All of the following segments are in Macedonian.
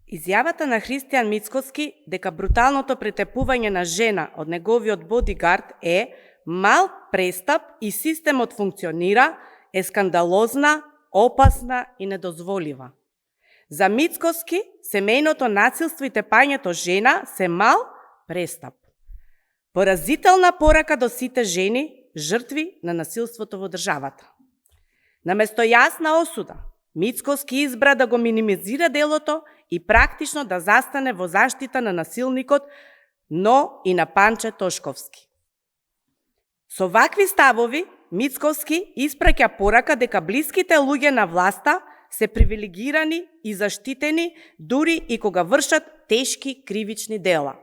Изјавата на Христијан Мицкоски дека бруталното претепување на жена од неговиот бодигард е мал престап и системот функционира е скандалозна, опасна и недозволива. За Мицкоски, семејното насилство и тепањето жена се мал престап. Поразителна порака до сите жени, жртви на насилството во државата. Наместо јасна осуда, Мицкоски избра да го минимизира делото и практично да застане во заштита на насилникот, но и на Панче Тошковски. Со вакви ставови, Мицкоски испраќа порака дека блиските луѓе на власта се привилегирани и заштитени дури и кога вршат тешки кривични дела.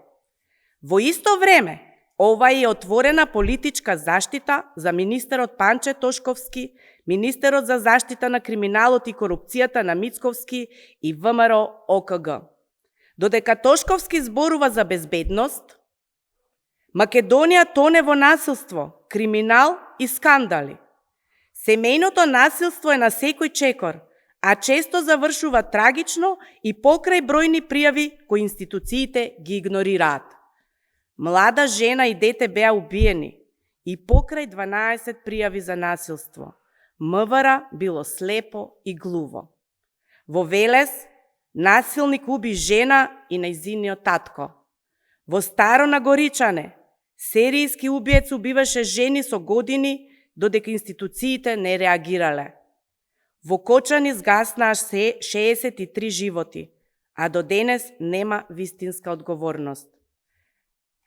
Во исто време, ова е отворена политичка заштита за министерот Панче Тошковски, министерот за заштита на криминалот и корупцијата на Мицкоски и ВМРО ОКГ. Додека Тошковски зборува за безбедност, Македонија тоне во насилство, криминал и скандали. Семејното насилство е на секој чекор, а често завршува трагично и покрај бројни пријави кои институциите ги игнорираат. Млада жена и дете беа убиени и покрај 12 пријави за насилство. МВР било слепо и глуво. Во Велес, насилник уби жена и нејзиниот татко. Во Старо Нагоричане, серијски убиец убиваше жени со години, додека институциите не реагирале. Во Кочани згаснаа 63 животи, а до денес нема вистинска одговорност.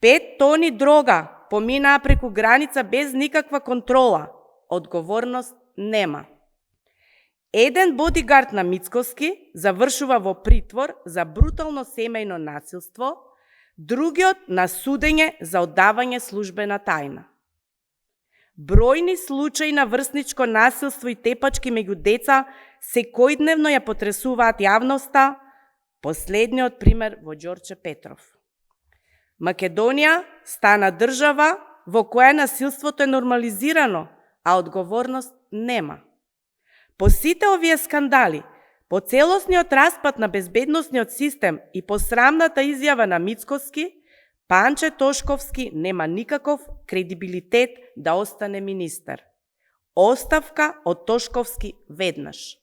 5 тони дрога поминаа преку граница без никаква контрола. Одговорност нема. Еден бодигард на Мицкоски завршува во притвор за брутално семејно насилство, другиот на судење за оддавање службена тајна. Бројни случаи на врсничко насилство и тепачки меѓу деца секојдневно ја потресуваат јавноста, последниот пример во Ѓорче Петров. Македонија стана држава во која насилството е нормализирано, а одговорност нема. По сите овие скандали, по целосниот распад на безбедносниот систем и по срамната изјава на Мицкоски, Панче Тошковски нема никаков кредибилитет да остане министер. Оставка од Тошковски веднаш.